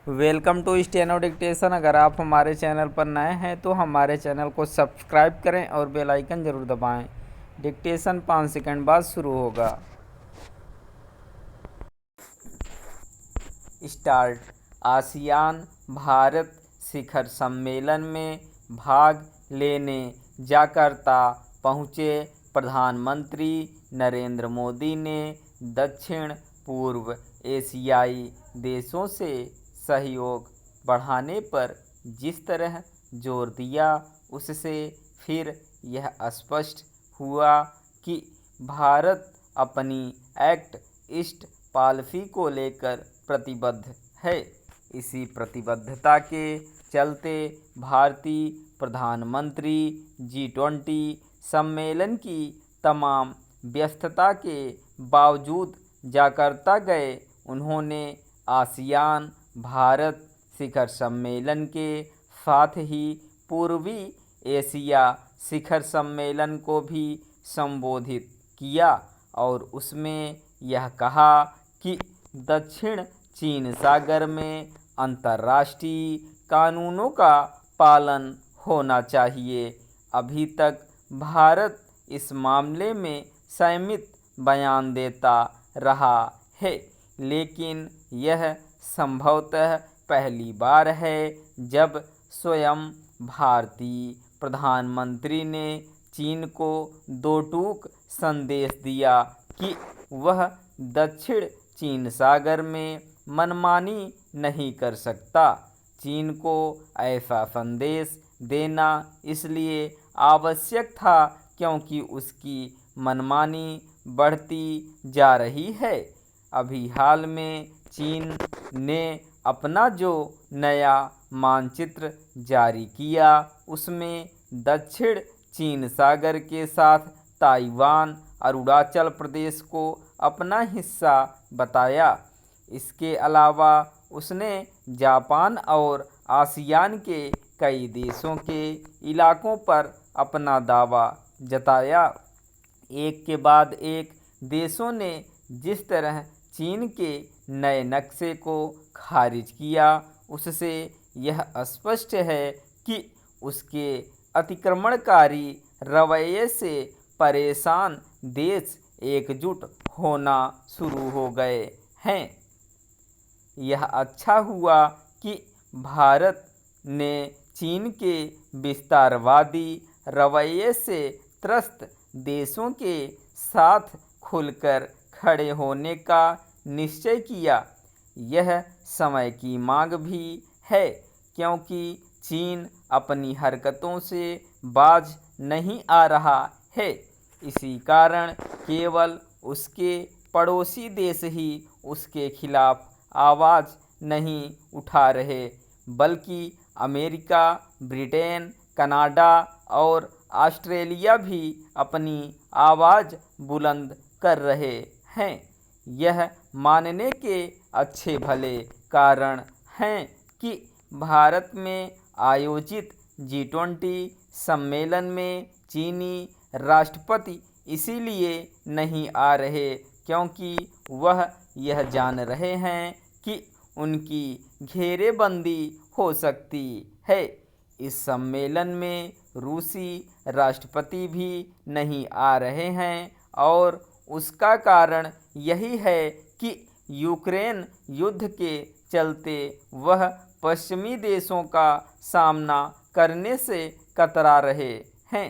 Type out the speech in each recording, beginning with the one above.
Welcome to steno dictation. अगर आप हमारे चैनल पर नए हैं तो हमारे चैनल को सब्सक्राइब करें और बेल आइकन ज़रूर दबाएं। डिक्टेशन 5 सेकंड बाद शुरू होगा। स्टार्ट। आसियान भारत शिखर सम्मेलन में भाग लेने जकार्ता पहुँचे प्रधानमंत्री नरेंद्र मोदी ने दक्षिण पूर्व एशियाई देशों से सहयोग बढ़ाने पर जिस तरह जोर दिया, उससे फिर यह स्पष्ट हुआ कि भारत अपनी एक्ट ईस्ट पॉलिसी को लेकर प्रतिबद्ध है। इसी प्रतिबद्धता के चलते भारतीय प्रधानमंत्री G20 सम्मेलन की तमाम व्यस्तता के बावजूद जकार्ता गए। उन्होंने आसियान भारत शिखर सम्मेलन के साथ ही पूर्वी एशिया शिखर सम्मेलन को भी संबोधित किया और उसमें यह कहा कि दक्षिण चीन सागर में अंतर्राष्ट्रीय कानूनों का पालन होना चाहिए। अभी तक भारत इस मामले में संयमित बयान देता रहा है, लेकिन यह संभवतः पहली बार है जब स्वयं भारतीय प्रधानमंत्री ने चीन को दो टूक संदेश दिया कि वह दक्षिण चीन सागर में मनमानी नहीं कर सकता। चीन को ऐसा संदेश देना इसलिए आवश्यक था क्योंकि उसकी मनमानी बढ़ती जा रही है। अभी हाल में चीन ने अपना जो नया मानचित्र जारी किया, उसमें दक्षिण चीन सागर के साथ ताइवान, अरुणाचल प्रदेश को अपना हिस्सा बताया। इसके अलावा उसने जापान और आसियान के कई देशों के इलाकों पर अपना दावा जताया। एक के बाद एक देशों ने जिस तरह चीन के नए नक्शे को खारिज किया, उससे यह स्पष्ट है कि उसके अतिक्रमणकारी रवैये से परेशान देश एकजुट होना शुरू हो गए हैं। यह अच्छा हुआ कि भारत ने चीन के विस्तारवादी रवैये से त्रस्त देशों के साथ खुलकर खड़े होने का निश्चय किया। यह समय की मांग भी है, क्योंकि चीन अपनी हरकतों से बाज नहीं आ रहा है। इसी कारण केवल उसके पड़ोसी देश ही उसके खिलाफ आवाज़ नहीं उठा रहे, बल्कि अमेरिका, ब्रिटेन, कनाडा और ऑस्ट्रेलिया भी अपनी आवाज़ बुलंद कर रहे हैं। यह मानने के अच्छे भले कारण हैं कि भारत में आयोजित G20 सम्मेलन में चीनी राष्ट्रपति इसीलिए नहीं आ रहे क्योंकि वह यह जान रहे हैं कि उनकी घेरेबंदी हो सकती है। इस सम्मेलन में रूसी राष्ट्रपति भी नहीं आ रहे हैं और उसका कारण यही है कि यूक्रेन युद्ध के चलते वह पश्चिमी देशों का सामना करने से कतरा रहे हैं।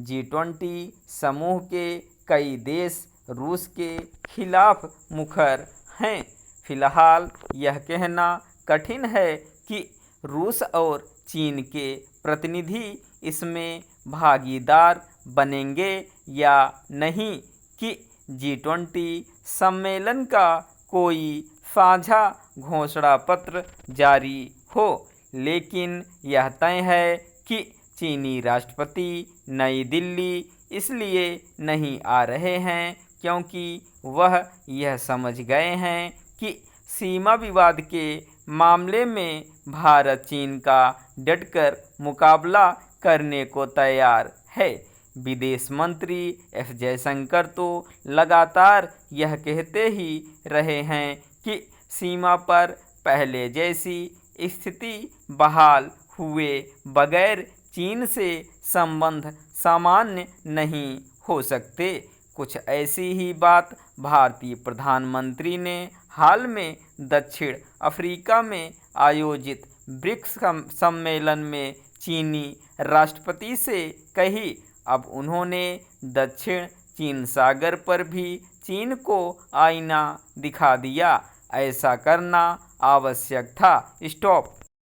G20 समूह के कई देश रूस के खिलाफ मुखर हैं। फिलहाल यह कहना कठिन है कि रूस और चीन के प्रतिनिधि इसमें भागीदार बनेंगे या नहीं कि G20 सम्मेलन का कोई साझा घोषणा पत्र जारी हो, लेकिन यह तय है कि चीनी राष्ट्रपति नई दिल्ली इसलिए नहीं आ रहे हैं क्योंकि वह यह समझ गए हैं कि सीमा विवाद के मामले में भारत चीन का डटकर मुकाबला करने को तैयार है। विदेश मंत्री एस जयशंकर तो लगातार यह कहते ही रहे हैं कि सीमा पर पहले जैसी स्थिति बहाल हुए बगैर चीन से संबंध सामान्य नहीं हो सकते। कुछ ऐसी ही बात भारतीय प्रधानमंत्री ने हाल में दक्षिण अफ्रीका में आयोजित ब्रिक्स सम्मेलन में चीनी राष्ट्रपति से कही। अब उन्होंने दक्षिण चीन सागर पर भी चीन को आईना दिखा दिया। ऐसा करना आवश्यक था। स्टॉप।